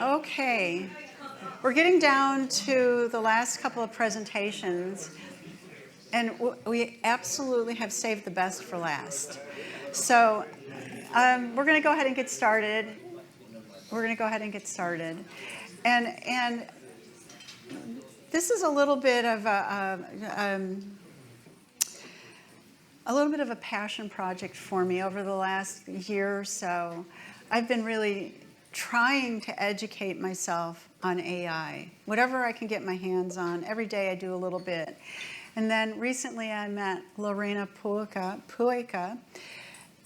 Okay. We're getting down to the last couple of presentations, and we absolutely have saved the best for last. So we're going to go ahead and get started. And this is a little bit of a passion project for me over the last year or so. I've been really trying to educate myself on AI. Whatever I can get my hands on, every day I do a little bit. And then recently I met Lorena Puica,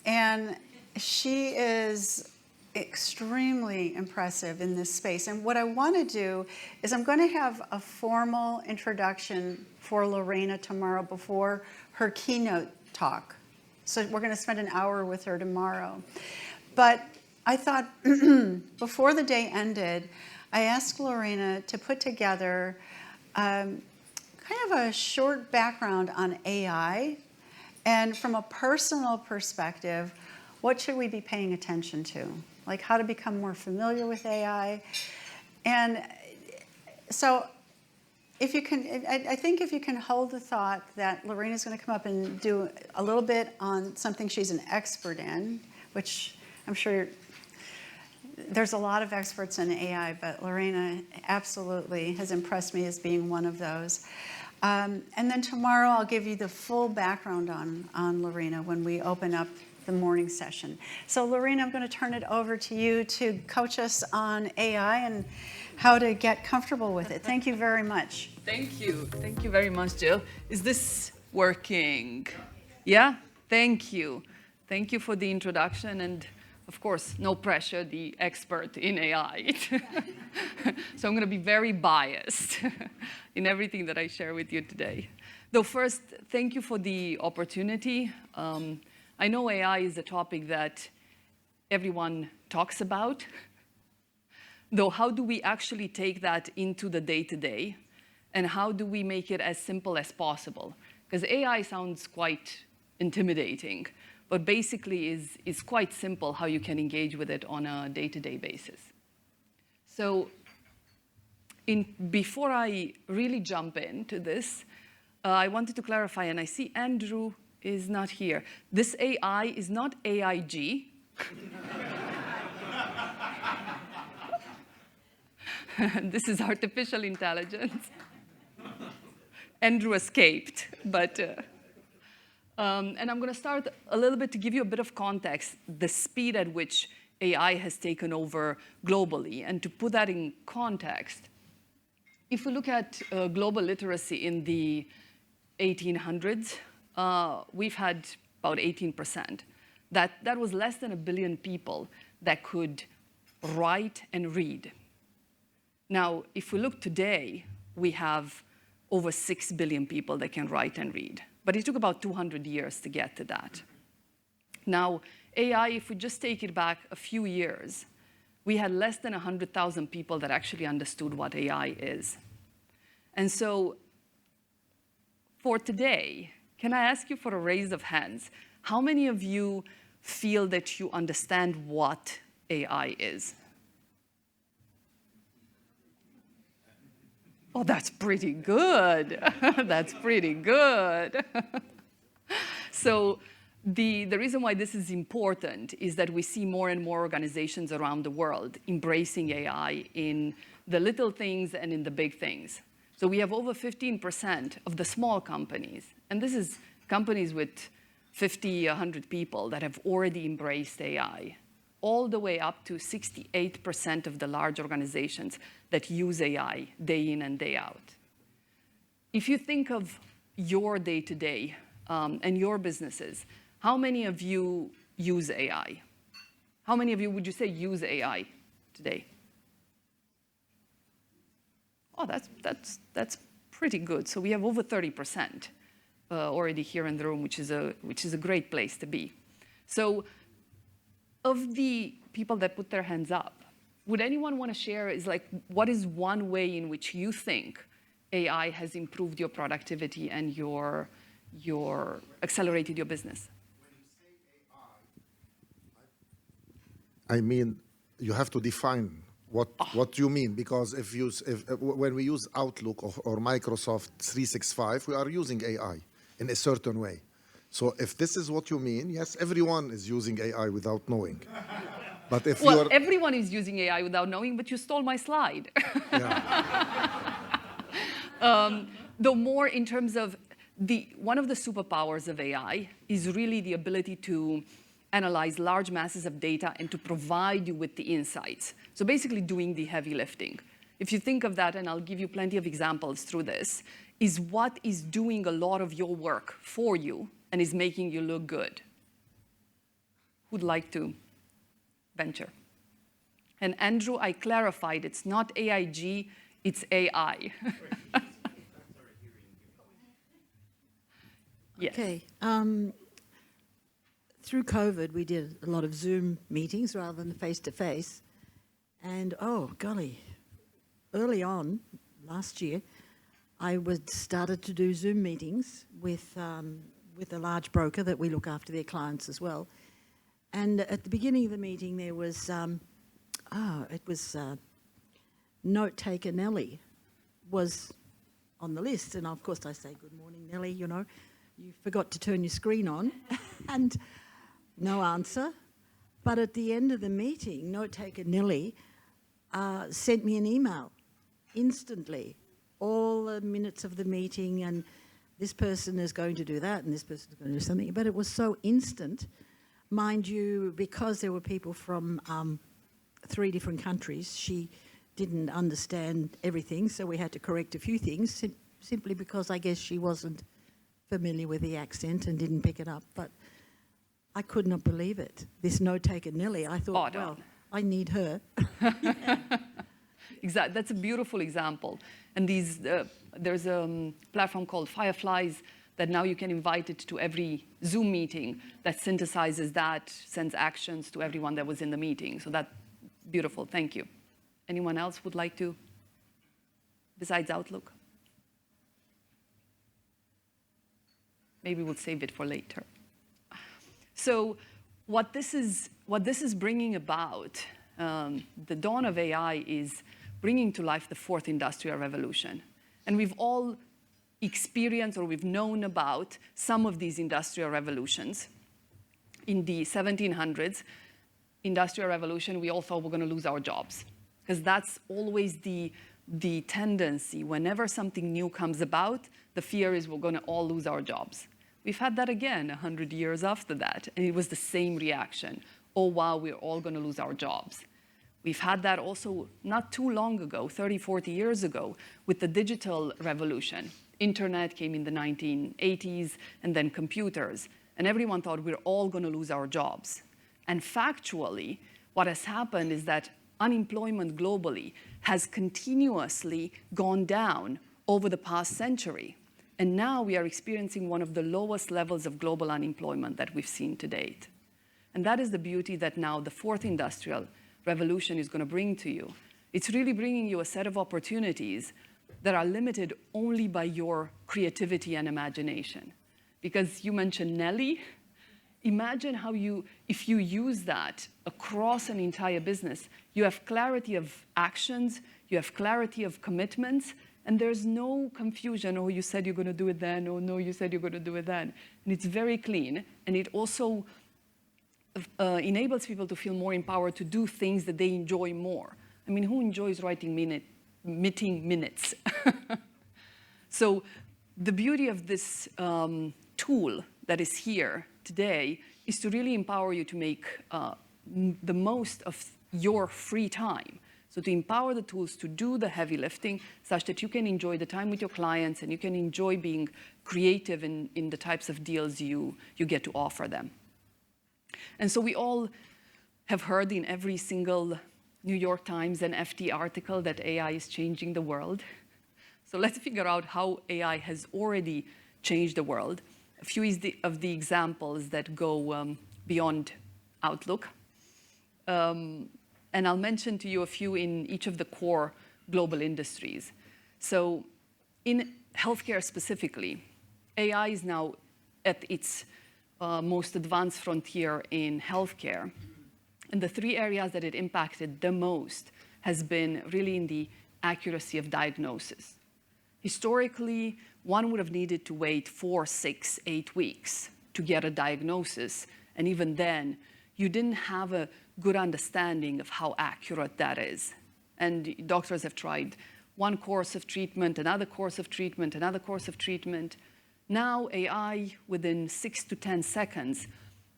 and she is extremely impressive in this space. And what I want to do is I'm going to have a formal introduction for Lorena tomorrow before her keynote talk. So we're going to spend an hour with her tomorrow. But I thought before the day ended, I asked Lorena to put together kind of a short background on AI, and from a personal perspective, what should we be paying attention to? Like how to become more familiar with AI. And so if you can, I think if you can hold the thought that Lorena's going to come up and do a little bit on something she's an expert in, which I'm sure there's a lot of experts in AI, but Lorena absolutely has impressed me as being one of those. And then tomorrow I'll give you the full background on Lorena when we open up the morning session. So Lorena, I'm going to turn it over to you to coach us on AI and how to get comfortable with it. Thank you very much. Thank you. Thank you very much, Jill. Is this working? Yeah? Thank you. Thank you for the introduction, and of course, no pressure, the expert in AI. So I'm going to be very biased in everything that I share with you today. Though first, thank you for the opportunity. I know AI is a topic that everyone talks about. Though how do we actually take that into the day-to-day? And how do we make it as simple as possible? Because AI sounds quite intimidating, but basically is quite simple how you can engage with it on a day-to-day basis. So before I really jump into this, I wanted to clarify, and I see Andrew is not here. This AI is not AIG. This is artificial intelligence. Andrew escaped, but and I'm going to start a little bit to give you a bit of context, the speed at which AI has taken over globally. And to put that in context, if we look at global literacy in the 1800s, we've had about 18%. That was less than 1 billion people that could write and read. Now, if we look today, we have over 6 billion people that can write and read. But it took about 200 years to get to that. Now, AI, if we just take it back a few years, we had less than 100,000 people that actually understood what AI is. And so for today, can I ask you for a raise of hands? How many of you feel that you understand what AI is? Oh, that's pretty good. That's pretty good. So the reason why this is important is that we see more and more organizations around the world embracing AI in the little things and in the big things. So we have over 15% of the small companies, and this is companies with 50, 100 people that have already embraced AI, all the way up to 68% of the large organizations that use AI day in and day out. If you think of your day-to-day and your businesses, how many of you use AI? How many of you would you say use AI today? Oh, that's pretty good. So we have over 30% already here in the room, which is a great place to be. So of the people that put their hands up, would anyone want to share what is one way in which you think AI has improved your productivity and your accelerated your business? When you say AI, I mean, you have to define What do you mean? Because when we use Outlook or Microsoft 365, we are using AI in a certain way. So if this is what you mean, yes, everyone is using AI without knowing. But if Well, everyone is using AI without knowing, but you stole my slide. Though more in terms of one of the superpowers of AI is really the ability to analyze large masses of data and to provide you with the insights. So basically doing the heavy lifting. If you think of that, and I'll give you plenty of examples through this, is what is doing a lot of your work for you and is making you look good. Who'd like to venture? And Andrew, I clarified, it's not AIG, it's AI. Yes. Okay. Through COVID, we did a lot of Zoom meetings rather than face-to-face. And, oh, golly, early on, last year, I started to do Zoom meetings with a large broker that we look after their clients as well. And at the beginning of the meeting, there was, Note Taker Nellie was on the list. And, of course, I say, good morning, Nellie, you know. You forgot to turn your screen on, and no answer. But at the end of the meeting, Note Taker Nellie sent me an email instantly, all the minutes of the meeting, and this person is going to do that, and this person is going to do something. But it was so instant, mind you, because there were people from 3 different countries. She didn't understand everything, so we had to correct a few things, simply because I guess she wasn't familiar with the accent and didn't pick it up. But I could not believe it. This Note Taker Nellie, I thought, well, I need her. Exactly. That's a beautiful example. And there's a platform called Fireflies that now you can invite it to every Zoom meeting that synthesizes that, sends actions to everyone that was in the meeting. So that's beautiful. Thank you. Anyone else would like to, besides Outlook? Maybe we'll save it for later. So what this is bringing about, the dawn of AI is bringing to life the 4th industrial revolution. And we've all experienced or we've known about some of these industrial revolutions. In the 1700s, industrial revolution, we all thought we're going to lose our jobs. Because that's always the tendency. Whenever something new comes about, the fear is we're going to all lose our jobs. We've had that again 100 years after that, and it was the same reaction. Oh, wow, we're all going to lose our jobs. We've had that also not too long ago, 30, 40 years ago, with the digital revolution. Internet came in the 1980s, and then computers. And everyone thought we're all going to lose our jobs. And factually, what has happened is that unemployment globally has continuously gone down over the past century. And now we are experiencing one of the lowest levels of global unemployment that we've seen to date. And that is the beauty that now the 4th industrial revolution is going to bring to you. It's really bringing you a set of opportunities that are limited only by your creativity and imagination. Because you mentioned Nellie. Imagine how if you use that across an entire business, you have clarity of actions, you have clarity of commitments, and there's no confusion. Oh, you said you're going to do it then. Oh, no, you said you're going to do it then. And it's very clean. And it also enables people to feel more empowered to do things that they enjoy more. I mean, who enjoys writing meeting minutes? So the beauty of this tool that is here today is to really empower you to make the most of your free time. So to empower the tools to do the heavy lifting such that you can enjoy the time with your clients and you can enjoy being creative in the types of deals you get to offer them. And so we all have heard in every single New York Times and FT article that AI is changing the world. So let's figure out how AI has already changed the world. A few of the examples that go beyond Outlook. And I'll mention to you a few in each of the core global industries. So in healthcare specifically, AI is now at its most advanced frontier in healthcare. And the 3 areas that it impacted the most has been really in the accuracy of diagnosis. Historically, one would have needed to wait 4, 6, 8 weeks to get a diagnosis, and even then, you didn't have a good understanding of how accurate that is. And doctors have tried one course of treatment, another course of treatment, another course of treatment. Now, AI, within 6 to 10 seconds,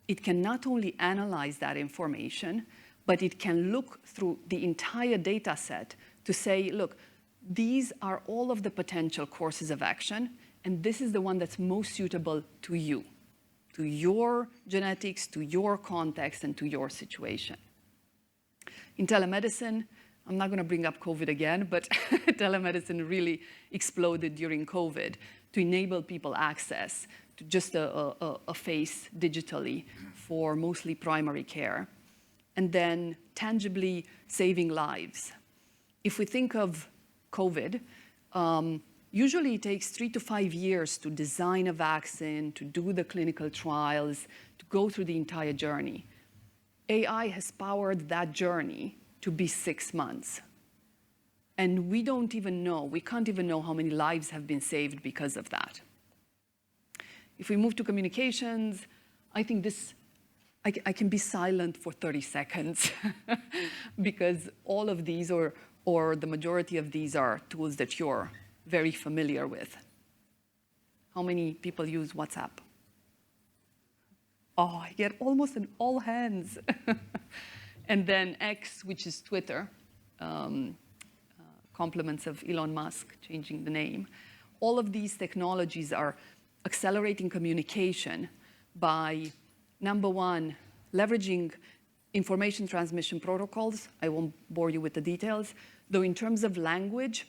it can not only analyze that information, but it can look through the entire data set to say, look, these are all of the potential courses of action, and this is the one that's most suitable to you, to your genetics, to your context, and to your situation. In telemedicine, I'm not going to bring up COVID again, but telemedicine really exploded during COVID to enable people access to just a face digitally for mostly primary care, and then tangibly saving lives. If we think of COVID, usually it takes 3 to 5 years to design a vaccine, to do the clinical trials, to go through the entire journey. AI has powered that journey to be 6 months. And we can't even know how many lives have been saved because of that. If we move to communications, I think I can be silent for 30 seconds because all of these, or the majority of these, are tools that you're very familiar with. How many people use WhatsApp? Oh, I get almost an all hands. And then X, which is Twitter, compliments of Elon Musk changing the name. All of these technologies are accelerating communication by, number one, leveraging information transmission protocols. I won't bore you with the details, though in terms of language,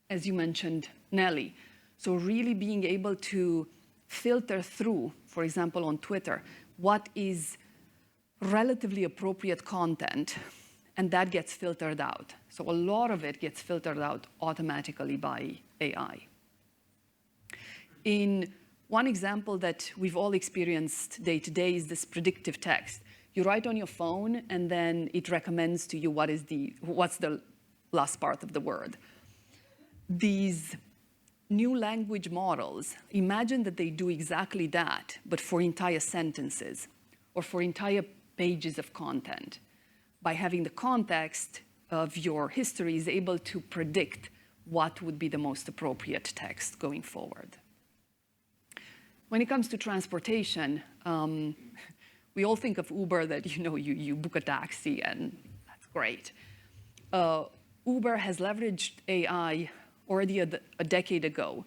as you mentioned, Nelly. So really being able to filter through, for example, on Twitter, what is relatively appropriate content, and that gets filtered out. So a lot of it gets filtered out automatically by AI. In one example that we've all experienced day to day is this predictive text. You write on your phone, and then it recommends to you what's the last part of the word. These new language models, imagine that they do exactly that, but for entire sentences or for entire pages of content. By having the context of your history, is able to predict what would be the most appropriate text going forward. When it comes to transportation, we all think of Uber, that you book a taxi and that's great. Uber has leveraged AI already a decade ago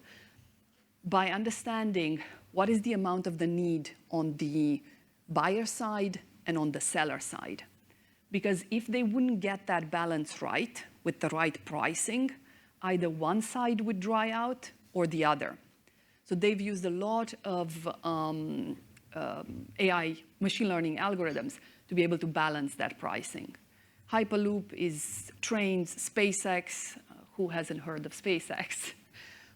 by understanding what is the amount of the need on the buyer side and on the seller side. Because if they wouldn't get that balance right with the right pricing, either one side would dry out or the other. So they've used a lot of AI machine learning algorithms to be able to balance that pricing. Hyperloop is trains, SpaceX. Who hasn't heard of SpaceX?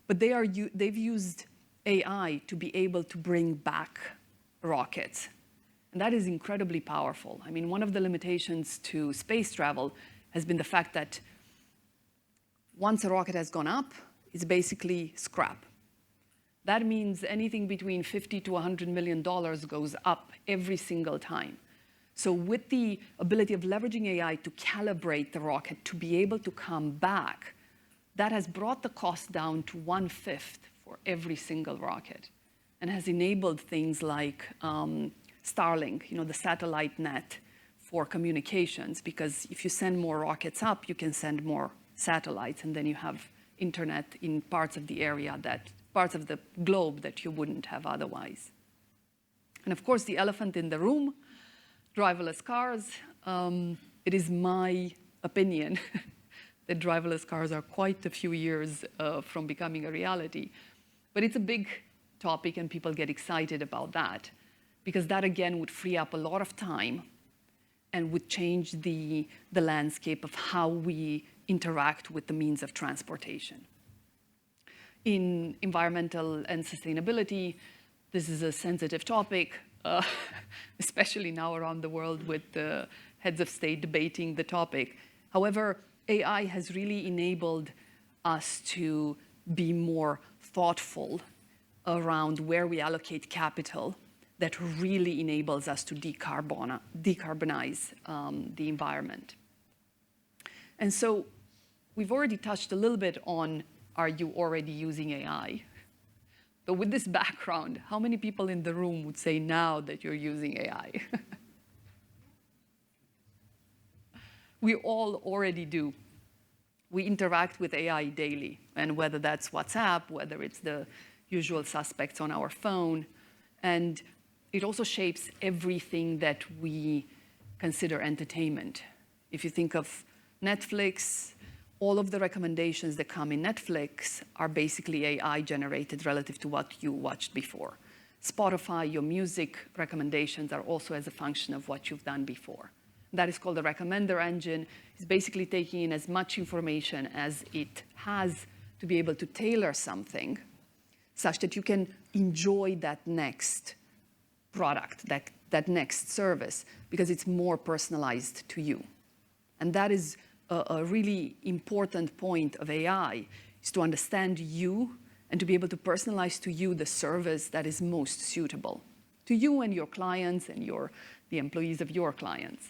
But they've used AI to be able to bring back rockets. And that is incredibly powerful. I mean, one of the limitations to space travel has been the fact that once a rocket has gone up, it's basically scrap. That means anything between $50 to $100 million goes up every single time. So with the ability of leveraging AI to calibrate the rocket to be able to come back, that has brought the cost down to 1/5 for every single rocket, and has enabled things like Starlink, the satellite net for communications, because if you send more rockets up, you can send more satellites, and then you have internet in parts of the globe that you wouldn't have otherwise. And of course, the elephant in the room, driverless cars. It is my opinion that driverless cars are quite a few years from becoming a reality. But it's a big topic, and people get excited about that, because that, again, would free up a lot of time and would change the landscape of how we interact with the means of transportation. In environmental and sustainability, this is a sensitive topic, especially now around the world with the heads of state debating the topic. However, AI has really enabled us to be more thoughtful around where we allocate capital that really enables us to decarbonize the environment. And so we've already touched a little bit on, are you already using AI? So with this background, how many people in the room would say now that you're using AI? We all already do. We interact with AI daily, and whether that's WhatsApp, whether it's the usual suspects on our phone, and it also shapes everything that we consider entertainment. If you think of Netflix, all of the recommendations that come in Netflix are basically AI generated relative to what you watched before. Spotify, your music recommendations are also as a function of what you've done before. That is called the recommender engine. It's basically taking in as much information as it has to be able to tailor something such that you can enjoy that next product, that next service, because it's more personalized to you. And that is a really important point of AI, is to understand you and to be able to personalize to you the service that is most suitable to you and your clients and the employees of your clients.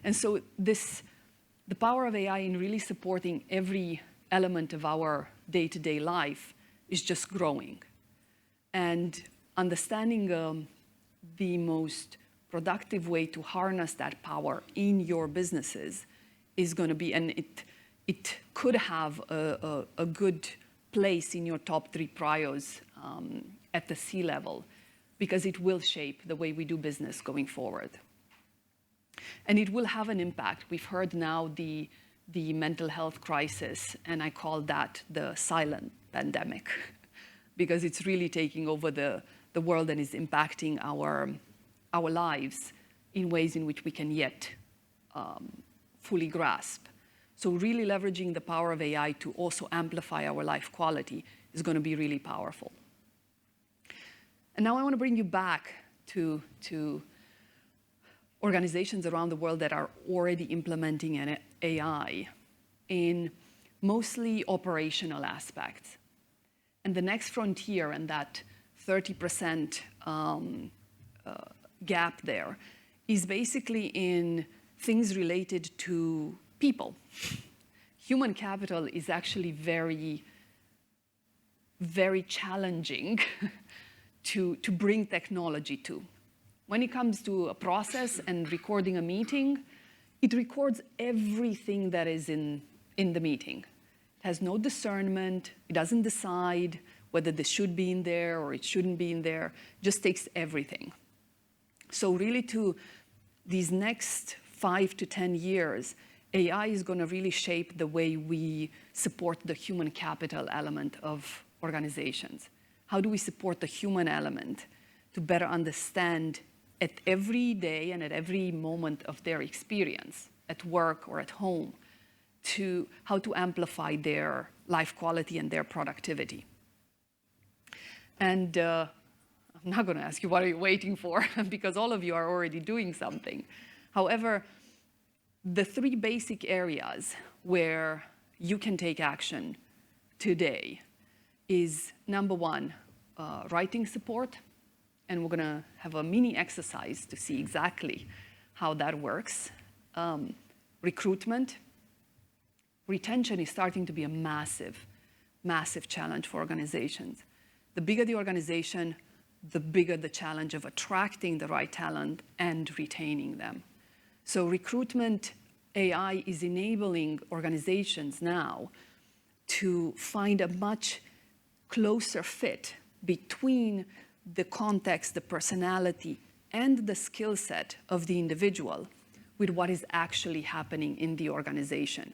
And so the power of AI in really supporting every element of our day-to-day life is just growing. And understanding the most productive way to harness that power in your businesses is going to be, and it could have a good place in your top 3 priors at the C-level, because it will shape the way we do business going forward. And it will have an impact. We've heard now the mental health crisis, and I call that the silent pandemic, because it's really taking over the world and is impacting our lives in ways in which we can yet fully grasp. So really leveraging the power of AI to also amplify our life quality is going to be really powerful. And now I want to bring you back to organizations around the world that are already implementing an AI in mostly operational aspects. And the next frontier, and that 30% gap there, is basically in things related to people. Human capital is actually very, very challenging to bring technology to. When it comes to a process and recording a meeting, it records everything that is in the meeting. It has no discernment. It doesn't decide whether this should be in there or it shouldn't be in there. It just takes everything. So really, to these next 5 to 10 years, AI is going to really shape the way we support the human capital element of organizations. How do we support the human element to better understand at every day and at every moment of their experience, at work or at home, to how to amplify their life quality and their productivity. And I'm not going to ask you what are you waiting for, because all of you are already doing something. However, the 3 basic areas where you can take action today is, number 1, writing support. And we're going to have a mini exercise to see exactly how that works. Recruitment. Retention is starting to be a massive, massive challenge for organizations. The bigger the organization, the bigger the challenge of attracting the right talent and retaining them. So recruitment AI is enabling organizations now to find a much closer fit between the context, the personality, and the skill set of the individual with what is actually happening in the organization.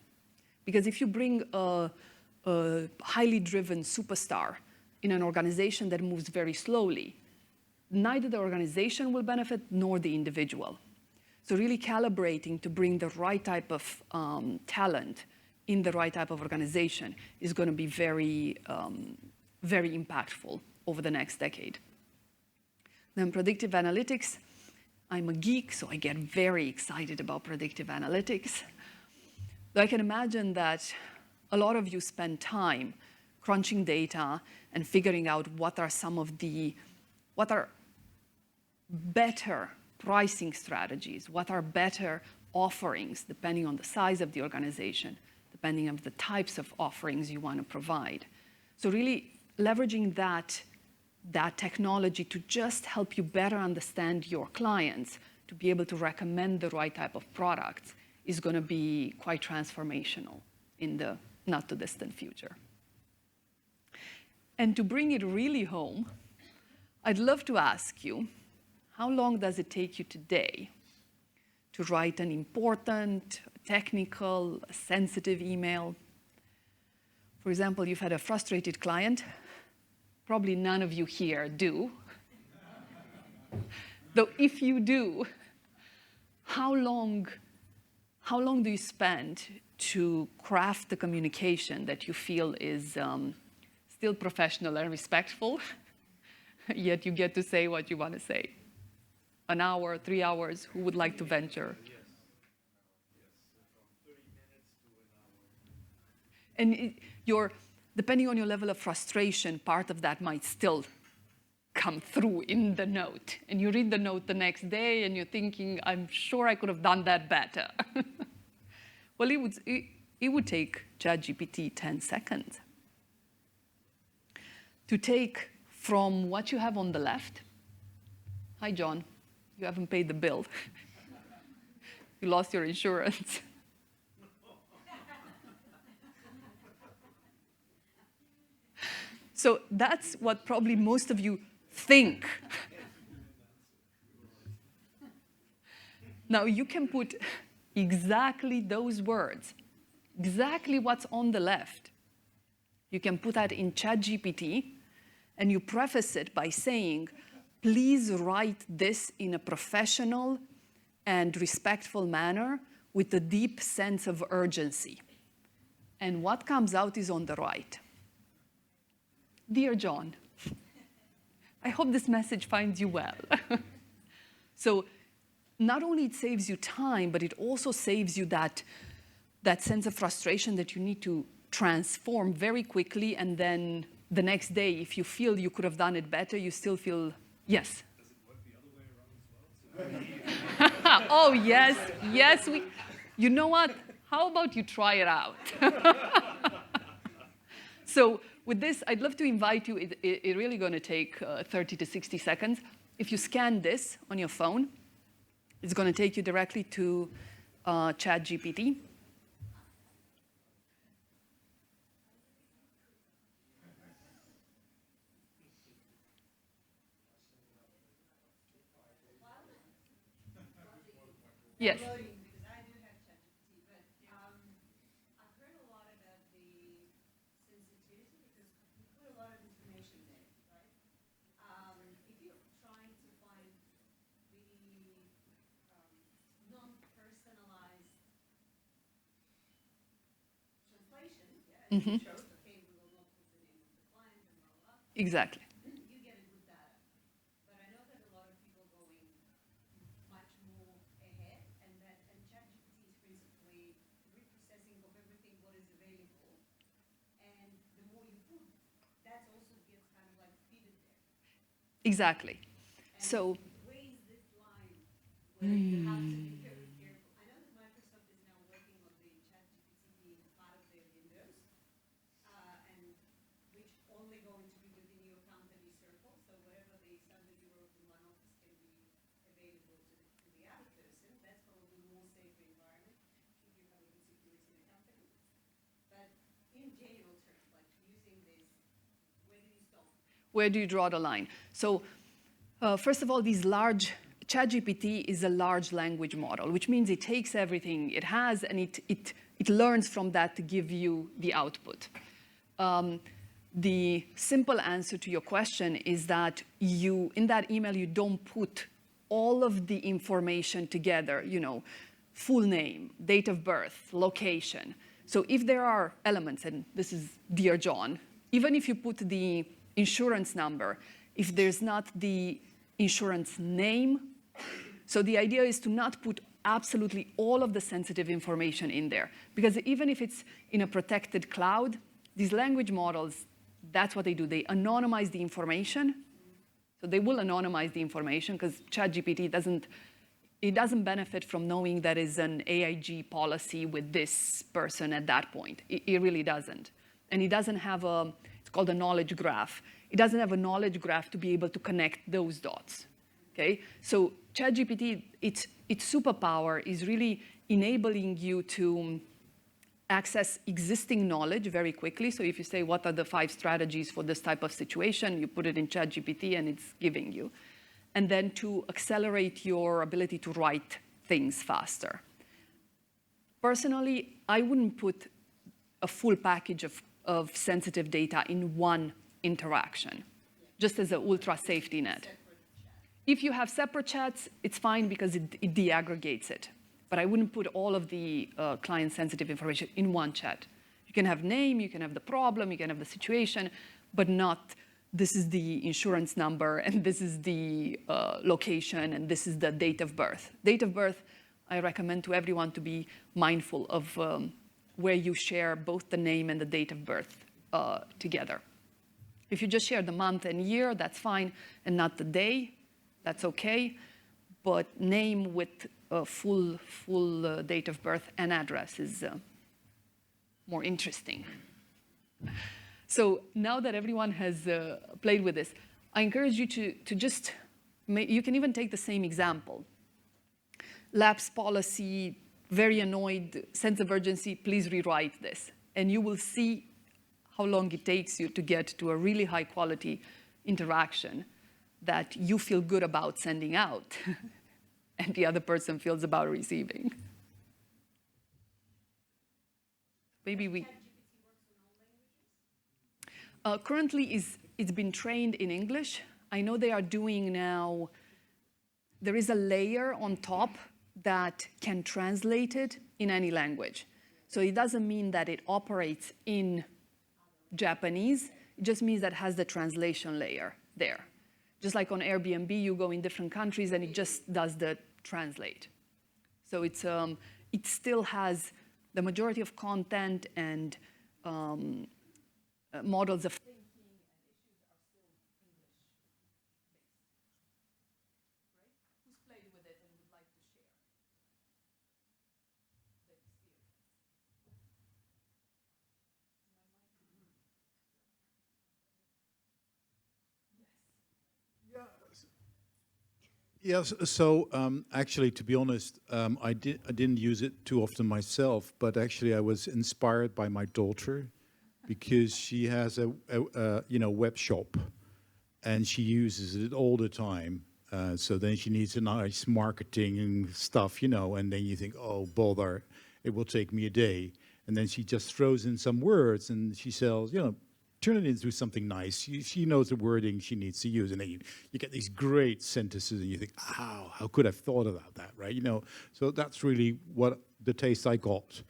Because if you bring a highly driven superstar in an organization that moves very slowly, neither the organization will benefit nor the individual. So really calibrating to bring the right type of talent in the right type of organization is going to be very, very impactful over the next decade. Then predictive analytics. I'm a geek, so I get very excited about predictive analytics. So I can imagine that a lot of you spend time crunching data and figuring out what are better pricing strategies, what are better offerings, depending on the size of the organization, depending on the types of offerings you want to provide. So really leveraging that technology to just help you better understand your clients, to be able to recommend the right type of products, is going to be quite transformational in the not too distant future. And to bring it really home, I'd love to ask you, how long does it take you today to write an important, technical, sensitive email? For example, you've had a frustrated client. Probably none of you here do. Though if you do, how long do you spend to craft the communication that you feel is still professional and respectful, yet you get to say what you want to say? An hour, 3 hours? Who would like to venture? Yes. From 30 minutes to an hour. And depending on your level of frustration, part of that might still come through in the note. And you read the note the next day and you're thinking, I'm sure I could have done that better. Well, it would take ChatGPT 10 seconds to take from what you have on the left. Hi, John. You haven't paid the bill. You lost your insurance. So that's what probably most of you think. Now, you can put exactly those words, exactly what's on the left. You can put that in ChatGPT, and you preface it by saying, please write this in a professional and respectful manner with a deep sense of urgency. And what comes out is on the right. Dear John, I hope this message finds you well. So not only it saves you time, but it also saves you that sense of frustration that you need to transform very quickly, and then the next day, if you feel you could have done it better, you still feel, yes? Does it work the other way around as well? Oh, yes, yes. You know what? How about you try it out? So with this, I'd love to invite you. It's really going to take 30 to 60 seconds. If you scan this on your phone, it's going to take you directly to ChatGPT. Yes. Because I do have ChatGPT, but I've heard a lot about the sensitivity because you put a lot of information there, right? If you're trying to find the non-personalized translation, yeah, and it shows, okay, we will not put the name of the client and blah, blah, blah. Exactly. You get a good data. But I know that a lot of people going much more ahead, and ChatGPT is principally reprocessing of everything what is available, and the more you put, that also gets kind of like fitted there. Exactly. And So, where is this line where you have to be very careful? I know that Microsoft is now working on the ChatGPT being part of their Windows, and which only going to be within your company circle. So whatever the standard you wrote in one office can be available to the other person. That's probably a more safer environment if you have a good security in the company. But in general terms, like using this, where do you stop? where do you draw the line? So, first of all, ChatGPT is a large language model, which means it takes everything it has and it learns from that to give you the output. The simple answer to your question is that in that email, you don't put all of the information together, full name, date of birth, location. So if there are elements, and this is Dear John, even if you put the insurance number, if there's not the insurance name, so the idea is to not put absolutely all of the sensitive information in there. Because even if it's in a protected cloud, these language models, that's what they do. They anonymize the information. So they will anonymize the information because ChatGPT doesn't benefit from knowing that is an AIG policy with this person at that point. It really doesn't. And it doesn't have it's called a knowledge graph. It doesn't have a knowledge graph to be able to connect those dots. Okay? So ChatGPT, its superpower is really enabling you to access existing knowledge very quickly. So if you say, what are the 5 strategies for this type of situation, you put it in ChatGPT and it's giving you. And then to accelerate your ability to write things faster. Personally, I wouldn't put a full package of sensitive data in one interaction, just as an ultra safety net. If you have separate chats, it's fine because it de-aggregates it. But I wouldn't put all of the client-sensitive information in one chat. You can have name, you can have the problem, you can have the situation, but not this is the insurance number, and this is the location, and this is the date of birth. Date of birth, I recommend to everyone to be mindful of where you share both the name and the date of birth together. If you just share the month and year, that's fine, and not the day, that's okay. But name with full date of birth and address is more interesting. So now that everyone has played with this, I encourage you to just, you can even take the same example. Lapse policy, very annoyed, sense of urgency, please rewrite this. And you will see how long it takes you to get to a really high quality interaction that you feel good about sending out and the other person feels about receiving. Maybe we... currently, it's been trained in English. I know they are doing now, there is a layer on top that can translate it in any language. So it doesn't mean that it operates in Japanese. It just means that it has the translation layer there. Just like on Airbnb, you go in different countries and it just does the translate. So it still has the majority of content and models of thinking and issues are still English-based. Right? Who's played with it and would like to share the experience? Yes, so actually, to be honest, I didn't use it too often myself, but actually I was inspired by my daughter because she has a web shop and she uses it all the time. So then she needs a nice marketing stuff, and then you think, oh, bother, it will take me a day. And then she just throws in some words and she sells, turn it into something nice. She knows the wording she needs to use. And then you get these great sentences and you think, oh, how could I have thought about that, right? So that's really what the taste I got.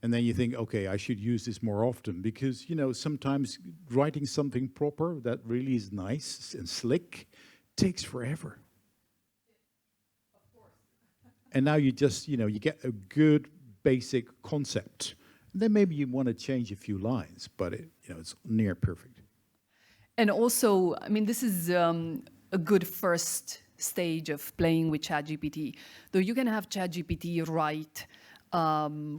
And then you think, okay, I should use this more often because, sometimes writing something proper that really is nice and slick takes forever. Of course. And now you just, you get a good basic concept. Then maybe you want to change a few lines, but it's near perfect. And also, I mean, this is a good first stage of playing with ChatGPT. Though you can have ChatGPT write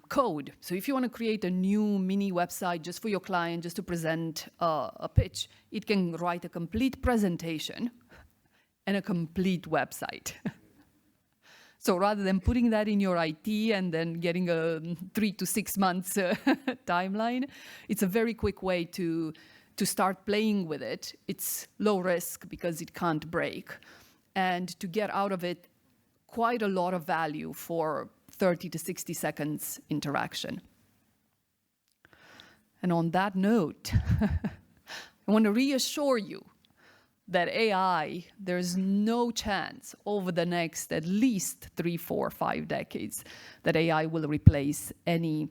code. So if you want to create a new mini website just for your client, just to present a pitch, it can write a complete presentation and a complete website. So rather than putting that in your IT and then getting a 3 to 6 months timeline, it's a very quick way to start playing with it. It's low risk because it can't break. And to get out of it quite a lot of value for 30 to 60 seconds interaction. And on that note, I want to reassure you that AI, there's no chance over the next at least 3, 4, 5 decades that AI will replace any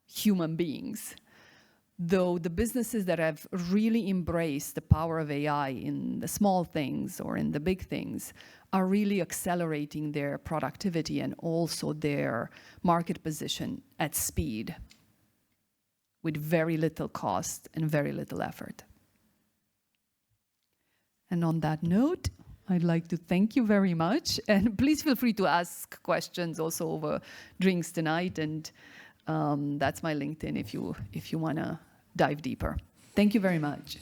human beings. though the businesses that have really embraced the power of AI in the small things or in the big things are really accelerating their productivity and also their market position at speed with very little cost and very little effort. And on that note, I'd like to thank you very much. And please feel free to ask questions also over drinks tonight. And that's my LinkedIn if you want to dive deeper. Thank you very much.